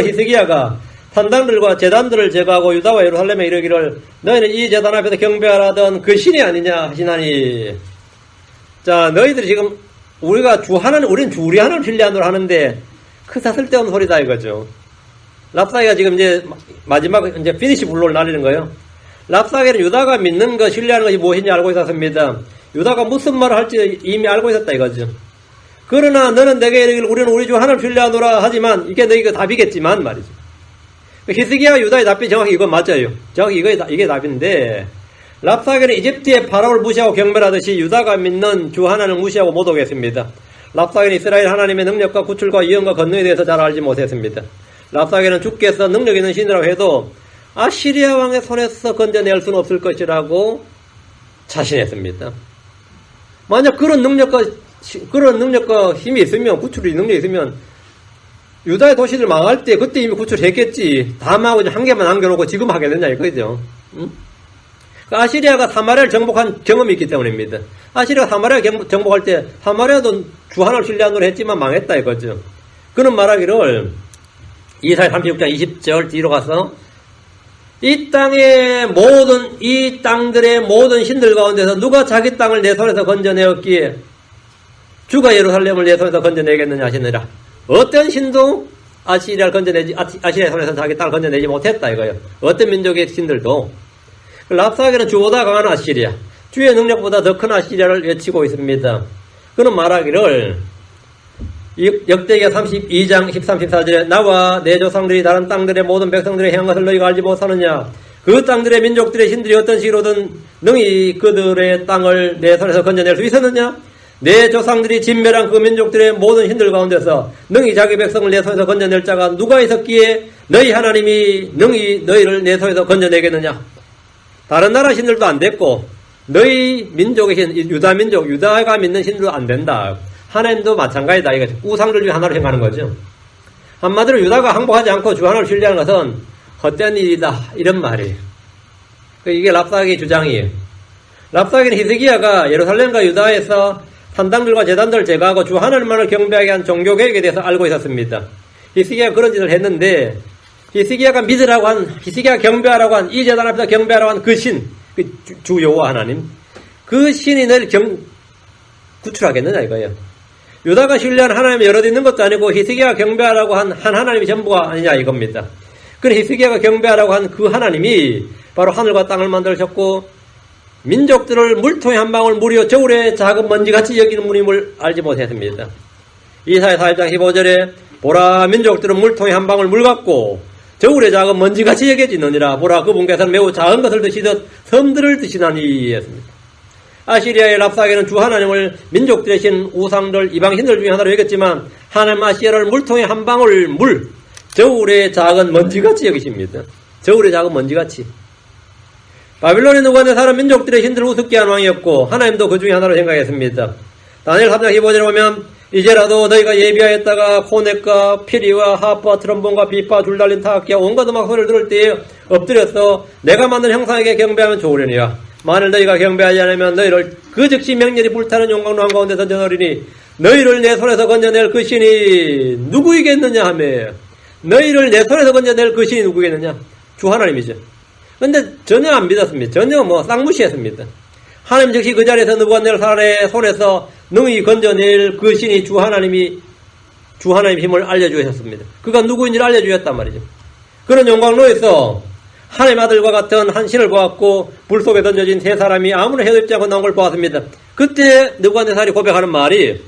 히스기야가 산당들과 제단들을 제거하고 유다와 예루살렘에 이르기를 너희는 이 제단 앞에서 경배하라던 그 신이 아니냐 하시나니. 자 너희들이 지금 우리는 주 우리 하나님을 신뢰하노라 하는데 그사 쓸데없는 소리다 이거죠. 랍사기가 지금 이제 마지막 이제 피니시 블로를 날리는 거예요. 랍사기는 유다가 믿는 것 신뢰하는 것이 무엇인지 알고 있었습니다. 유다가 무슨 말을 할지 이미 알고 있었다 이거죠. 그러나 너는 내게 이르기를 우리는 우리 주 하나님을 신뢰하노라. 하지만 이게 너희가 답이겠지만 말이죠. 히스기야와 유다의 답이 정확히 이건 맞아요. 정확히 이게 답인데 랍사기는 이집트의 파라오를 무시하고 경배하듯이 유다가 믿는 주 하나님을 무시하고 못 오겠습니다. 랍사기는 이스라엘 하나님의 능력과 구출과 위엄과 권능에 대해서 잘 알지 못했습니다. 랍사기는 주께서 능력 있는 신이라고 해도 아시리아 왕의 손에서 건져낼 수는 없을 것이라고 자신했습니다. 만약 그런 능력과 힘이 있으면, 구출이 능력이 있으면, 유다의 도시들 망할 때 그때 이미 구출했겠지. 다 망하고 한 개만 남겨놓고 지금 하겠느냐, 이거죠. 응? 아시리아가 사마리아를 정복한 경험이 있기 때문입니다. 아시리아가 사마리아 정복할 때, 사마리아도 주 하나를 신뢰하노라 했지만 망했다, 이거죠. 그는 말하기를, 이사야 36장 20절 뒤로 가서, 이 땅의 이 땅들의 모든 신들 가운데서 누가 자기 땅을 내 손에서 건져내었기에 주가 예루살렘을 내 손에서 건져내겠느냐 하시느라. 어떤 신도 아시리아의 손에서 자기 땅을 건져내지 못했다 이거예요. 어떤 민족의 신들도. 랍사게는 주보다 강한 아시리아, 주의 능력보다 더 큰 아시리아를 외치고 있습니다. 그는 말하기를 역대기야 32장 13, 14절에 나와 내 조상들이 다른 땅들의 모든 백성들의 행한 것을 너희가 알지 못하느냐. 그 땅들의 민족들의 신들이 어떤 식으로든 능히 그들의 땅을 내 손에서 건져낼 수 있었느냐. 내 조상들이 진멸한 그 민족들의 모든 신들 가운데서 능히 자기 백성을 내 손에서 건져낼 자가 누가 있었기에 너희 하나님이 능히 너희를 내 손에서 건져내겠느냐. 다른 나라 신들도 안 됐고 너희 민족의 신, 유다 민족, 유다가 믿는 신들도 안 된다. 하나님도 마찬가지다. 이거 우상들 중에 하나로 생각하는 거죠. 한마디로 유다가 항복하지 않고 주 하나를 신뢰하는 것은 헛된 일이다. 이런 말이에요. 이게 랍사게의 주장이에요. 랍사게는 히스기야가 예루살렘과 유다에서 산당들과 제단들을 제거하고 주 하나님만을 경배하게 한 종교 계획에 대해서 알고 있었습니다. 히스기야가 그런 짓을 했는데 히스기야가 경배하라고 한 이 제단 앞에서 경배하라고 한 그 신, 주 여호와 하나님, 그 신이 늘 구출하겠느냐 이거예요. 유다가 신뢰한 하나님이 여럿 있는 것도 아니고 히스기야가 경배하라고 한 하나님이 전부가 아니냐 이겁니다. 그래 히스기야가 경배하라고 한 그 하나님이 바로 하늘과 땅을 만드셨고 민족들을 물통에 한 방울 물이요 저울에 작은 먼지같이 여기는 분임을 알지 못했습니다. 이사야 41장 15절에 보라 민족들은 물통에 한 방울 물 같고 저울에 작은 먼지같이 여겨지느니라. 보라 그분께서는 매우 작은 것을 드시듯 섬들을 드시나니 했습니다. 아시리아의 랍사게는 주 하나님을 민족들의 신 우상들 이방신들 중에 하나로 여겼지만 하나님 아시리아를 물통에 한 방울 물 저울에 작은 먼지같이 여기십니다. 저울에 작은 먼지같이. 바빌론에 누구한테사는 민족들의 신들을 우습게 한 왕이었고 하나님도 그 중에 하나로 생각했습니다. 다니엘 3장 15절에 보면 이제라도 너희가 예비하였다가 코넥과 피리와 하프와 트럼본과 비파 줄 달린 타악기와 온갖 음악 소리를 들을 때에 엎드려서 내가 만든 형상에게 경배하면 좋으려니와 만일 너희가 경배하지 않으면 너희를 그 즉시 명렬히 불타는 용광로 한가운데 던져넣으리니 너희를 내 손에서 건져낼 그 신이 누구이겠느냐 하며 너희를 내 손에서 건져낼 그 신이 누구겠느냐? 주 하나님이죠. 근데 전혀 안 믿었습니다. 전혀 쌍무시했습니다. 하나님 즉시 그 자리에서 느부갓네살 손에서 능히 건져낼 그 신이 주 하나님의 힘을 알려주셨습니다. 그가 누구인지를 알려주셨단 말이죠. 그런 용광로에서 하나님 아들과 같은 한 신을 보았고 불 속에 던져진 세 사람이 아무나 해도 입지 않고 나온 걸 보았습니다. 그때 느부갓네살이 고백하는 말이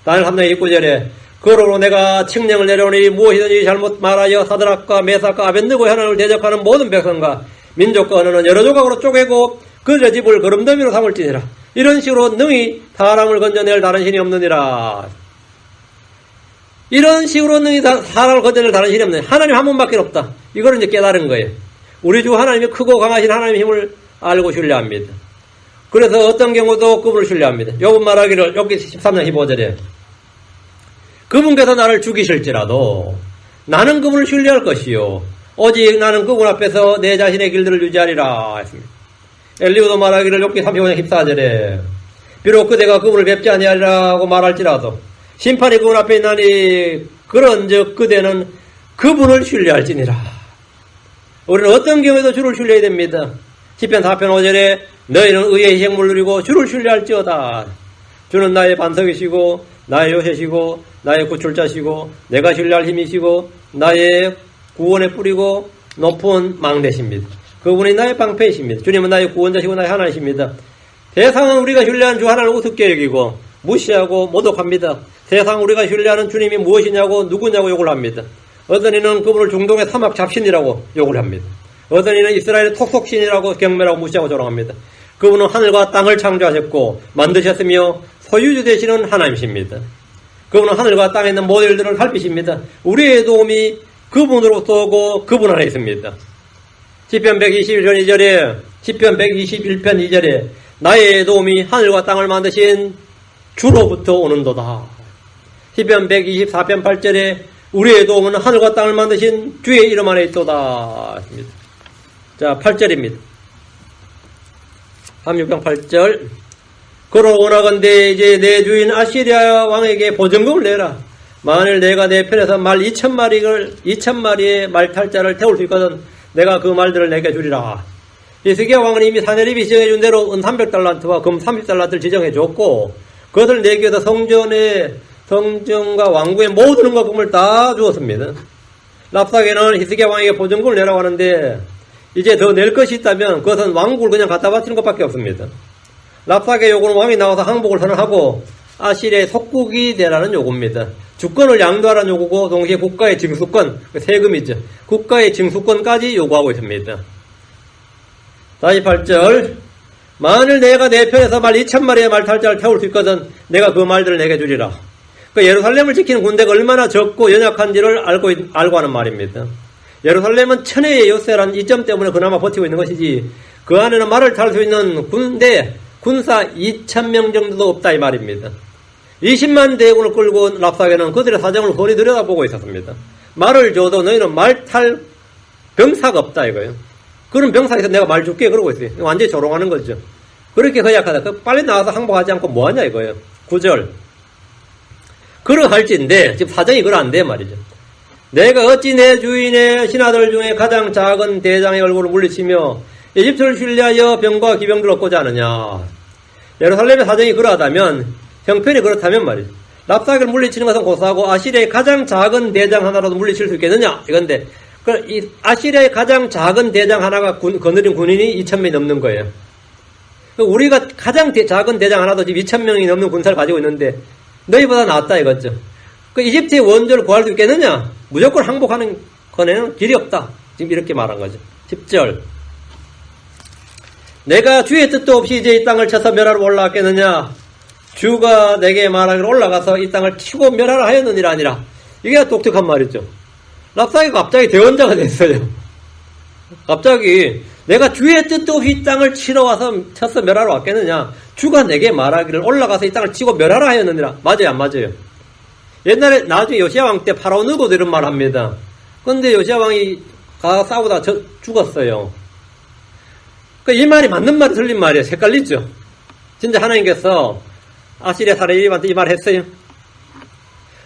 다니엘 3장 29절에 그러므로 내가 칙령을 내려오니 무엇이든지 잘못 말하여 사드락과 메삭과 아벤느고의 하나님을 대적하는 모든 백성과 민족과 언어는 여러 조각으로 쪼개고 그들의 집을 거름더미로 삼을지니라. 이런 식으로 능히 사람을 건져낼 다른 신이 없느니라. 이런 식으로 능히 사람을 건져낼 다른 신이 없느니라. 하나님 한 분밖에 없다. 이걸 이제 깨달은 거예요. 우리 주 하나님이 크고 강하신 하나님의 힘을 알고 신뢰합니다. 그래서 어떤 경우도 그분을 신뢰합니다. 욥은 말하기를 욥기 13장 15절에 그분께서 나를 죽이실지라도 나는 그분을 신뢰할 것이요 오직 나는 그분 앞에서 내 자신의 길들을 유지하리라 했습니다. 엘리후도 말하기를 욥기 35장 14절에 비록 그대가 그분을 뵙지 아니하리라고 말할지라도 심판이 그분 앞에 있나니 그런즉 그대는 그분을 신뢰할지니라. 우리는 어떤 경우에도 주를 신뢰해야 됩니다. 시편 4편 5절에 너희는 의의 희생물을 누리고 주를 신뢰할지어다. 주는 나의 반석이시고 나의 요새시고 나의 구출자시고 내가 신뢰할 힘이시고 나의 구원의 뿌리고 높은 망대십니다. 그분이 나의 방패이십니다. 주님은 나의 구원자시고 나의 하나이십니다. 세상은 우리가 신뢰하는 주 하나를 우습게 여기고 무시하고 모독합니다. 세상 우리가 신뢰하는 주님이 무엇이냐고 누구냐고 욕을 합니다. 어떤 이는 그분을 중동의 사막 잡신이라고 욕을 합니다. 어떤 이는 이스라엘의 톡속신이라고 경멸하고 무시하고 조롱합니다. 그분은 하늘과 땅을 창조하셨고 만드셨으며 소유주 되시는 하나님이십니다. 그분은 하늘과 땅에 있는 모든 일들을 살피십니다. 우리의 도움이 그분으로부터 오고 그분 안에 있습니다. 시편 121편 2절에 시편 121편 2절에 나의 도움이 하늘과 땅을 만드신 주로부터 오는도다. 시편 124편 8절에 우리의 도움은 하늘과 땅을 만드신 주의 이름 안에 있도다. 자, 8절입니다. 36장 8절. 그러 원하건대 이제 내 주인 아시리아 왕에게 보증금을 내라. 만일 내가 내 편에서 말 2,000마리의 말탈자를 태울 수 있거든 내가 그 말들을 내게 주리라. 히스기야 왕은 이미 사내립이 지정해준 대로 은 300달란트와 금 30달란트를 지정해줬고 그것을 내기 위해서 성전과 왕궁의 모든 은과 금을 다 주었습니다. 랍사게는 히스기야 왕에게 보증금을 내라고 하는데 이제 더 낼 것이 있다면 그것은 왕국을 그냥 갖다 바치는 것밖에 없습니다. 랍사게 요구는 왕이 나와서 항복을 선언하고 아시리아의 속국이 되라는 요구입니다. 주권을 양도하라는 요구고 동시에 국가의 징수권, 세금이죠. 국가의 징수권까지 요구하고 있습니다. 48절 만일 내가 내 편에서 말 2,000마리의 말탈자를 태울 수 있거든 내가 그 말들을 내게 주리라. 그 예루살렘을 지키는 군대가 얼마나 적고 연약한지를 알고 하는 말입니다. 예루살렘은 천혜의 요새라는 이점 때문에 그나마 버티고 있는 것이지 그 안에는 말을 탈 수 있는 군사 2,000명 정도도 없다 이 말입니다. 20만 대군을 끌고 온 랍사게는 그들의 사정을 훤히 들여다보고 있었습니다. 말을 줘도 너희는 말 탈 병사가 없다 이거예요. 그런 병사에서 내가 말 줄게 그러고 있어요. 완전히 조롱하는 거죠. 그렇게 허약하다. 빨리 나와서 항복하지 않고 뭐하냐 이거예요. 9절 그러할진데 지금 사정이 그러한데 말이죠. 내가 어찌 내 주인의 신하들 중에 가장 작은 대장의 얼굴을 물리치며 이집트를 신뢰하여 병과 기병들을 얻고자 하느냐. 예루살렘의 사정이 그러하다면 형편이 그렇다면 말이죠. 랍사게를 물리치는 것은 고사하고 아시리아의 가장 작은 대장 하나라도 물리칠 수 있겠느냐 이건데 이 아시리아의 가장 작은 대장 하나가 거느린 군인이 2,000명이 넘는 거예요. 우리가 가장 작은 대장 하나도 지금 2,000명이 넘는 군사를 가지고 있는데 너희보다 낫다 이거죠. 그 이집트의 원조를 구할 수 있겠느냐? 무조건 항복하는 거에는 길이 없다. 지금 이렇게 말한 거죠. 10절 내가 주의 뜻도 없이 이제 이 땅을 쳐서 멸하러 올라왔겠느냐? 주가 내게 말하기를 올라가서 이 땅을 치고 멸하라 하였느니라 아니라. 이게 독특한 말이죠. 랍사게가 갑자기 대원자가 됐어요. 갑자기 내가 주의 뜻도 없이 이 땅을 치러 와서 쳐서 멸하러 왔겠느냐? 주가 내게 말하기를 올라가서 이 땅을 치고 멸하라 하였느니라. 맞아요 안 맞아요? 옛날에 나중에 요시야 왕 때 파라오 느고도 이런 말 합니다. 그런데 요시야 왕이 가 싸우다 죽었어요. 이 말이 맞는 말이 틀린 말이에요. 헷갈리죠? 진짜 하나님께서 아시리아 사내립한테 이 말 했어요.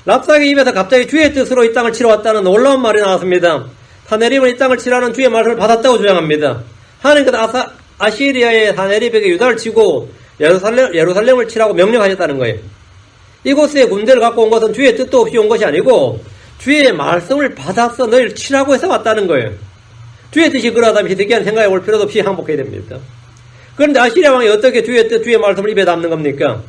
랍사게 입에서 갑자기 주의 뜻으로 이 땅을 치러 왔다는 놀라운 말이 나왔습니다. 사내립은 이 땅을 치라는 주의 말씀을 받았다고 주장합니다. 하나님께서 아시리아의 사내립에게 유다를 치고 예루살렘을 치라고 명령하셨다는 거예요. 이곳에 군대를 갖고 온 것은 주의 뜻도 없이 온 것이 아니고 주의 말씀을 받아서 너희를 치라고 해서 왔다는 거예요. 주의 뜻이 그러하다면 히스기야는 생각해 볼 필요도 없이 항복해야 됩니다. 그런데 아시리아 왕이 어떻게 주의 뜻, 주의 말씀을 입에 담는 겁니까?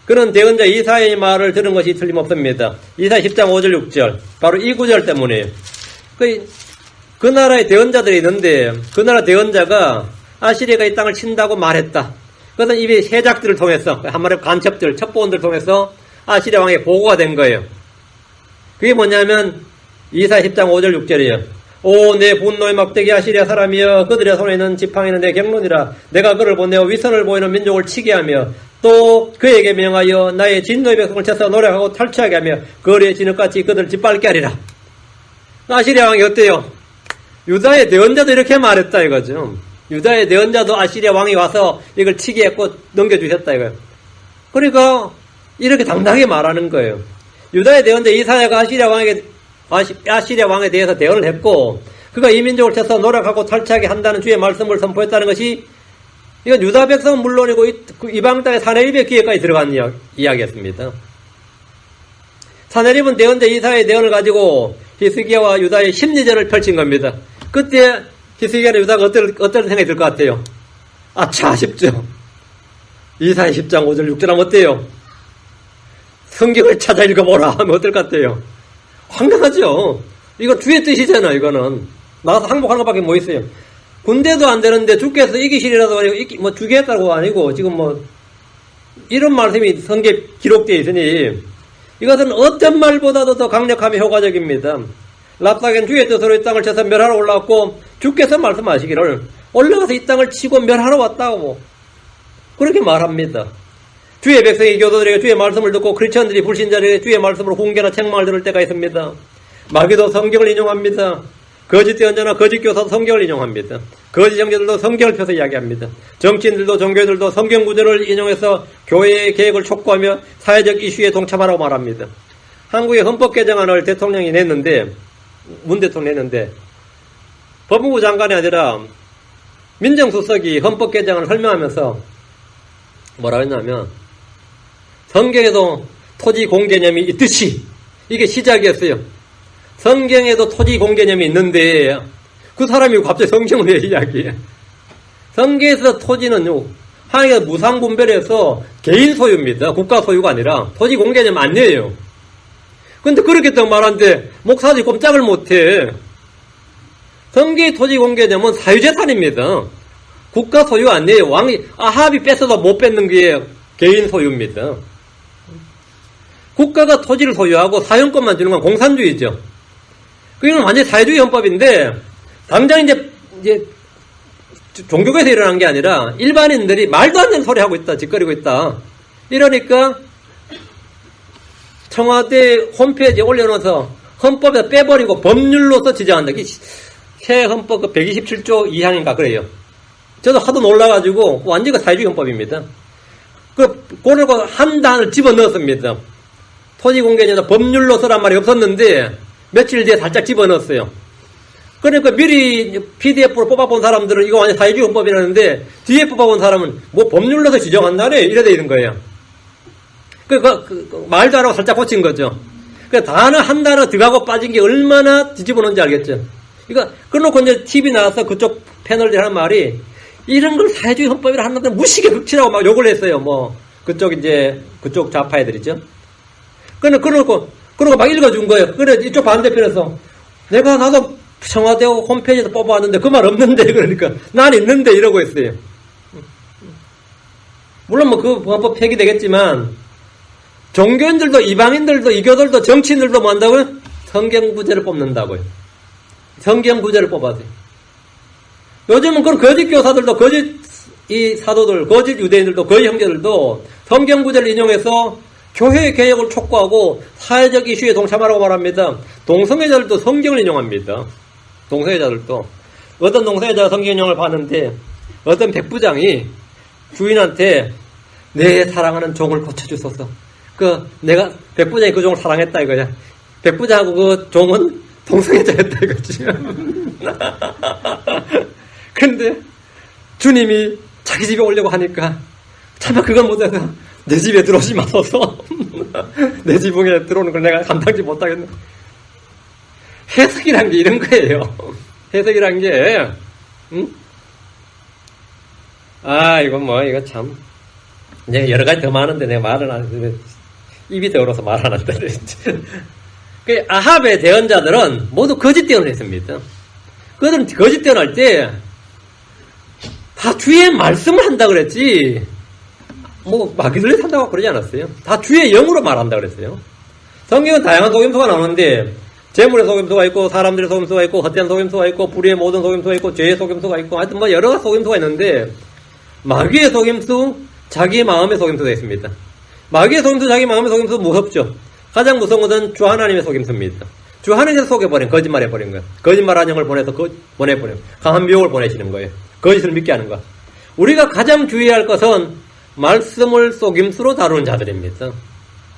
그런 대언자 이사야의 말을 들은 것이 틀림없습니다. 이사야 10장 5절 6절 바로 이 구절 때문에 그 나라의 대언자들이 있는데 그 나라 대언자가 아시리아가 이 땅을 친다고 말했다. 그것은 이 세작들을 통해서 한마디로 간첩들, 첩보원들을 통해서 아시리아 왕에 보고가 된 거예요. 그게 뭐냐면 이사야 10장 5절 6절이에요. 오 내 분노의 막대기 아시리아 사람이여 그들의 손에 있는 지팡이는 내 경륜이라 내가 그를 보내어 위선을 보이는 민족을 치게 하며 또 그에게 명하여 나의 진노의 백성을 쳐서 노력하고 탈취하게 하며 거리의 진흙같이 그들을 짓밟게 하리라. 아시리아 왕이 어때요? 유다의 대언자도 이렇게 말했다 이거죠. 유다의 대언자도 아시리아 왕이 와서 이걸 치게 했고 넘겨주셨다 이거예요. 그러니까 이렇게 당당하게 말하는 거예요. 유다의 대언자 이사야가 아시리아 왕에 대해서 대언을 했고 그가 이 민족을 쳐서 노력하고 탈취하게 한다는 주의 말씀을 선포했다는 것이 이건 유다 백성은 물론이고 이방 땅의 사내립의 기회까지 들어간 이야기였습니다. 사내립은 대언자 이사야의 대언을 가지고 히스기야와 유다의 심리전을 펼친 겁니다. 그때 히스기야는 유다가 어떤 생각이 들 것 같아요? 아차 싶죠. 이사야 10장 5절 6절 하면 어때요? 성경을 찾아 읽어보라 하면 어떨 것 같아요? 황당하죠. 이거 주의 뜻이잖아. 이거는 나가서 항복하는 것밖에 뭐 있어요. 군대도 안 되는데 주께서 이기시리라도 아니고 뭐 주겠다고 아니고 지금 뭐 이런 말씀이 성경에 기록되어 있으니 이것은 어떤 말보다도 더 강력하며 효과적입니다. 랍사게는 주의 뜻으로 이 땅을 쳐서 멸하러 올라왔고 주께서 말씀하시기를 올라가서 이 땅을 치고 멸하러 왔다고 그렇게 말합니다. 주의 백성이 교도들에게 주의 말씀을 듣고 크리스천들이 불신자들에게 주의 말씀으로 훈계나 책망을 들을 때가 있습니다. 마귀도 성경을 인용합니다. 거짓 대언자나 거짓 교사도 성경을 인용합니다. 거짓 형제들도 성경을 펴서 이야기합니다. 정치인들도 종교들도 성경 구절을 인용해서 교회의 계획을 촉구하며 사회적 이슈에 동참하라고 말합니다. 한국의 헌법 개정안을 대통령이 냈는데 문 대통령이 냈는데 법무부 장관이 아니라 민정수석이 헌법 개정을 설명하면서 뭐라고 했냐면 성경에도 토지 공개념이 있듯이 이게 시작이었어요. 성경에도 토지 공개념이 있는데 그 사람이 갑자기 성경을 왜 이야기해? 성경에서 토지는요 하나님께서 무상분별해서 개인 소유입니다. 국가 소유가 아니라 토지 공개념 아니에요. 근데 그렇게 또 말하는데 목사들이 꼼짝을 못해. 성경의 토지 공개념은 사유재산입니다. 국가 소유 아니에요. 왕이 아합이 뺏어도 못 뺏는 게 개인 소유입니다. 국가가 토지를 소유하고 사용권만 주는 건 공산주의죠. 그건 완전히 사회주의 헌법인데 당장 이제 종교에서 일어난 게 아니라 일반인들이 말도 안 되는 소리 하고 있다, 짓거리고 있다. 이러니까 청와대 홈페이지에 올려놓아서 헌법에서 빼버리고 법률로서 지정한다. 새 헌법 127조 2항인가 그래요. 저도 하도 놀라가지고 완전히 사회주의 헌법입니다. 그러고 한 단을 집어넣었습니다. 토지공개념에서 법률로서란 말이 없었는데 며칠 뒤에 살짝 집어넣었어요. 그러니까 미리 PDF로 뽑아본 사람들은 이거 완전 사회주의 헌법이라는데 뒤에 뽑아본 사람은 뭐 법률로서 지정한다네 이래 돼 있는 거예요. 말도 안 하고 살짝 고친 거죠. 단어 한 단어 들어가고 빠진 게 얼마나 뒤집어 놓은지 알겠죠. 그러놓고 이제 TV 나와서 그쪽 패널들이 하는 말이 이런 걸 사회주의 헌법이라 하는데 무식에 흑치라고 막 욕을 했어요. 그쪽 좌파애들이죠. 그러고 막 읽어준 거예요. 그래, 이쪽 반대편에서 나도 청와대 홈페이지에서 뽑아왔는데 그 말 없는데, 그러니까 난 있는데 이러고 있어요. 물론 그 헌법 폐기되겠지만 종교인들도 이방인들도 이교들도 정치인들도 뭐 한다고요? 성경 구제를 뽑는다고요. 성경 구제를 뽑아서요. 요즘은 그런 거짓 교사들도 거짓 사도들, 거짓 유대인들도 거짓 형제들도 성경 구제를 인용해서 교회 개혁을 촉구하고 사회적 이슈에 동참하라고 말합니다. 동성애자들도 성경을 인용합니다. 동성애자들도. 어떤 동성애자가 성경 인용을 봤는데 어떤 백부장이 주인한테 내 사랑하는 종을 고쳐주소서. 내가 백부장이 그 종을 사랑했다 이거야. 백부장하고 그 종은 동성애자였다 이거지. 근데 주님이 자기 집에 오려고 하니까 차마 그걸 못해서 내 집에 들어오지 마소서. 내 지붕에 들어오는 걸 내가 감당지 못하겠네. 해석이란 게 이런 거예요. 해석이란 게, 이거 참. 내가 여러 가지 더 많은데 내가 말을 안 해. 입이 더러워서 말 안 한다. 그 아합의 대언자들은 모두 거짓 대언을 했습니다. 그들은 거짓 대언할 때 다 주의 말씀을 한다 그랬지. 마귀들이 산다고 그러지 않았어요. 다 주의 영으로 말한다 그랬어요. 성경은 다양한 속임수가 나오는데 재물의 속임수가 있고 사람들의 속임수가 있고 헛된 속임수가 있고 불의의 모든 속임수가 있고 죄의 속임수가 있고 하여튼 여러 가지 속임수가 있는데 마귀의 속임수, 자기 마음의 속임수가 있습니다. 마귀의 속임수, 자기 마음의 속임수 무섭죠. 가장 무서운 것은 주 하나님의 속임수입니다. 주 하나님께서 속여버린, 거짓말해버린 거예요. 거짓말한 영을 보내서 보내버려요. 강한 미혹을 보내시는 거예요. 거짓을 믿게 하는 거. 우리가 가장 주의해야 할 것은 말씀을 속임수로 다루는 자들입니다.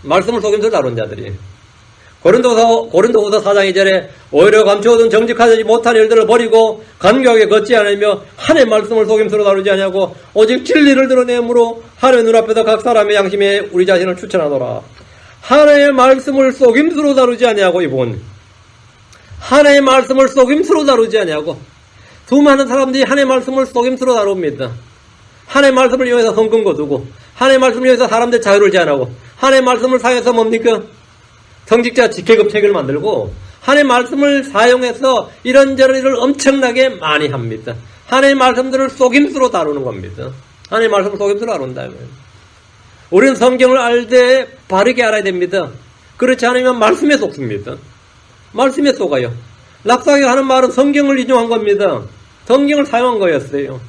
말씀을 속임수로 다루는 자들이. 고린도후서 4장 2절에 오히려 감추어둔 정직하지 못한 일들을 버리고 간교하게 걷지 않으며 하나님의 말씀을 속임수로 다루지 아니하고 오직 진리를 드러내므로 하나님의 눈앞에서 각 사람의 양심에 우리 자신을 추천하노라. 하나님의 말씀을 속임수로 다루지 아니하고 이분 하나님의 말씀을 속임수로 다루지 아니하고 수많은 사람들이 하나님의 말씀을 속임수로 다룹니다. 하나님의 말씀을 이용해서 헌금 거두고 하나님의 말씀을 이용해서 사람들 자유를 제한하고 하나님의 말씀을 사용해서 뭡니까? 성직자 계급 체계를 만들고 하나님의 말씀을 사용해서 이런저런 일을 엄청나게 많이 합니다. 하나님의 말씀들을 속임수로 다루는 겁니다. 하나님의 말씀을 속임수로 다룬다. 우리는 성경을 알 때 바르게 알아야 됩니다. 그렇지 않으면 말씀에 속습니다. 말씀에 속아요. 랍사게가 하는 말은 성경을 인용한 겁니다. 성경을 사용한 거였어요.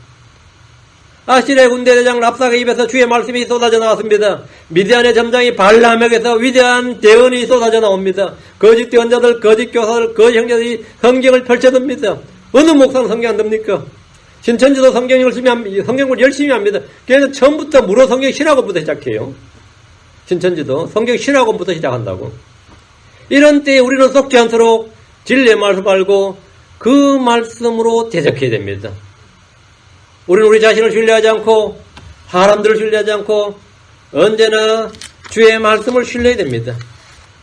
아시리아의 군대대장 랍사게 입에서 주의 말씀이 쏟아져 나왔습니다. 미디안의 점장이 발람에게서 위대한 대언이 쏟아져 나옵니다. 거짓 대언자들, 거짓 교사들, 거짓 형제들이 성경을 펼쳐듭니다. 어느 목사는 성경 안 듭니까? 신천지도 성경을 열심히 합니다. 그래서 처음부터 물어 성경 신학원부터 시작해요. 신천지도 성경 신학원부터 시작한다고. 이런 때에 우리는 속지 않도록 진리의 말씀 알고 그 말씀으로 대적해야 됩니다. 우리는 우리 자신을 신뢰하지 않고 사람들을 신뢰하지 않고 언제나 주의 말씀을 신뢰해야 됩니다.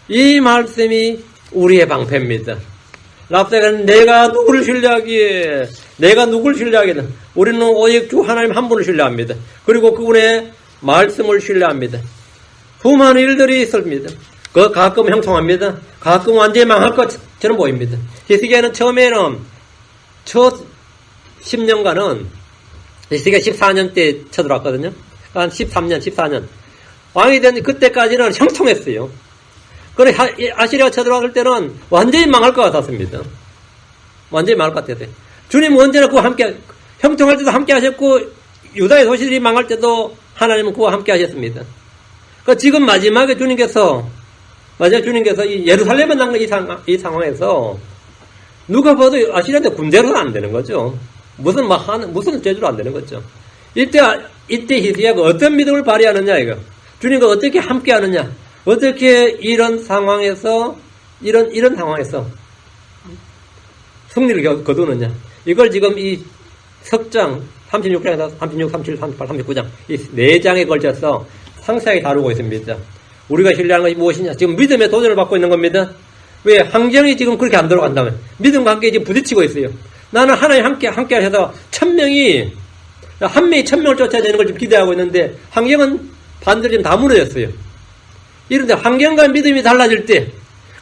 이 말씀이 우리의 방패입니다. 랍사가는 내가 누구를 신뢰하기에 내가 누구를 신뢰하기에 우리는 오직 주 하나님 한 분을 신뢰합니다. 그리고 그분의 말씀을 신뢰합니다. 수많은 일들이 있습니다. 그 가끔 형통합니다. 가끔 완전히 망할 것처럼 보입니다. 히스기야는 처음에는 첫 10년간은 히스기야 14년 때 쳐들어왔거든요. 한 13년, 14년. 왕이 된 그때까지는 형통했어요. 그래 아시리아가 쳐들어왔을 때는 완전히 망할 것 같았습니다. 완전히 망할 것 같았어요. 주님은 언제나 그와 함께 형통할 때도 함께 하셨고 유다의 도시들이 망할 때도 하나님은 그와 함께 하셨습니다. 그러니까 지금 마지막에 주님께서 이 예루살렘에 난 이 상황에서 누가 봐도 아시리아한테 군대로는 안 되는 거죠. 무슨 제주로 안 되는 거죠. 이때 히스기야가 어떤 믿음을 발휘하느냐 이거. 주님과 어떻게 함께 하느냐. 어떻게 이런 상황에서 승리를 거두느냐. 이걸 지금 이 석장 36장에서 36, 37, 38, 39장 이 4장에 걸쳐서 상세하게 다루고 있습니다. 우리가 신뢰하는 것이 무엇이냐? 지금 믿음의 도전을 받고 있는 겁니다. 왜? 환경이 지금 그렇게 안 들어간다면 믿음과 함께 지금 부딪히고 있어요. 나는 하나님 함께 하셔서 1000명이 한 명이 1000명을 쫓아야 되는 걸 지금 기대하고 있는데 환경은 반대로 지금 다 무너졌어요. 이런데 환경과 믿음이 달라질 때,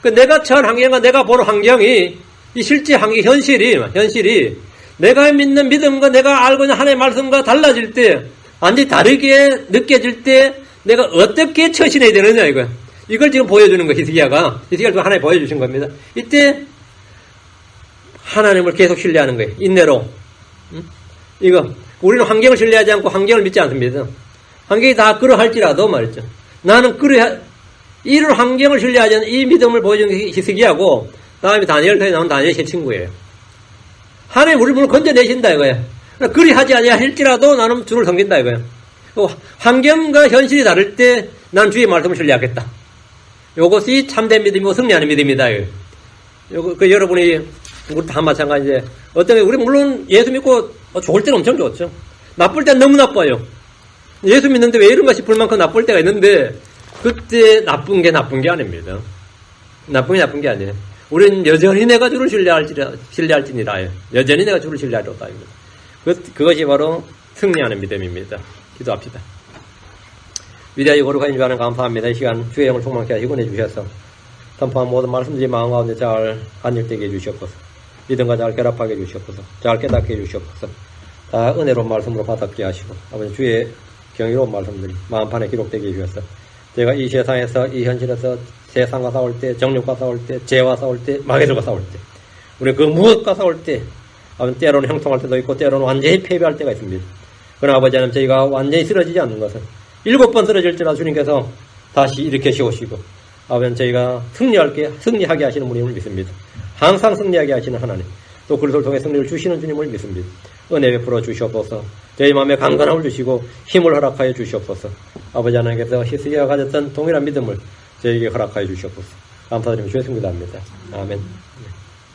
내가 처한 환경과 내가 보는 환경이 이 실제 환경 현실이 내가 믿는 믿음과 내가 알고 있는 하나님의 말씀과 달라질 때, 완전히 다르게 느껴질 때 내가 어떻게 처신해야 되느냐 이걸 지금 보여주는 거예요. 히스기야가 하나님 보여주신 겁니다. 이때 하나님을 계속 신뢰하는 거예요. 인내로. 우리는 환경을 신뢰하지 않고 환경을 믿지 않습니다. 환경이 다 그러할지라도 말이죠. 나는 이런 환경을 신뢰하지 않는 이 믿음을 보여주는 게 히스기야고, 다음에 다니엘서에 나온 다니엘이 제 친구예요. 하나님 우리 물을 건져내신다 이거예요. 그리하지 아니할지라도 나는 주를 섬긴다 이거예요. 환경과 현실이 다를 때 나는 주의 말씀을 신뢰하겠다. 이것이 참된 믿음이고 승리하는 믿음이다. 여러분이 우리 다 마찬가지인데 우리 물론 예수 믿고 좋을 때는 엄청 좋죠. 나쁠 때는 너무 나빠요. 예수 믿는데 왜 이런가 싶을 만큼 나쁠 때가 있는데 그때 나쁜 게 아닙니다. 나쁜 게 아니에요. 우리는 여전히 내가 주를 신뢰할지니라. 여전히 내가 주를 신뢰하리로다. 그것이 바로 승리하는 믿음입니다. 기도합시다. 위대하게 거룩하신 주 하나님 감사합니다. 이 시간 주의 영을 충만케 하시고 내주셔서 선포한 모든 말씀들이 마음 가운데 잘 간직되게 해주시옵소서. 믿음과 잘 결합하게 해주시옵소서. 잘 깨닫게 해주시옵소서. 다 은혜로운 말씀으로 받았게 하시고 아버지 주의 경이로운 말씀들이 마음판에 기록되게 해주셔서 제가 이 세상에서 이 현실에서 세상과 싸울 때, 정욕과 싸울 때, 죄와 싸울 때, 마귀들과 싸울 때 우리 그 무엇과 싸울 때 때로는 형통할 때도 있고 때로는 완전히 패배할 때가 있습니다. 그러나 아버지 하나님 저희가 완전히 쓰러지지 않는 것은 7번 쓰러질지라도 주님께서 다시 일으켜 세우시고 아버지 저희가 승리하게 하시는 분임을 믿습니다. 항상 승리하게 하시는 하나님 또 그리스도를 통해 승리를 주시는 주님을 믿습니다. 은혜 베풀어 주시옵소서. 저희 마음에 강건함을 주시고 힘을 허락하여 주시옵소서. 아버지 하나님께서 히스기야가 가졌던 동일한 믿음을 저희에게 허락하여 주시옵소서. 감사드리며 주의 승리합니다. 아멘.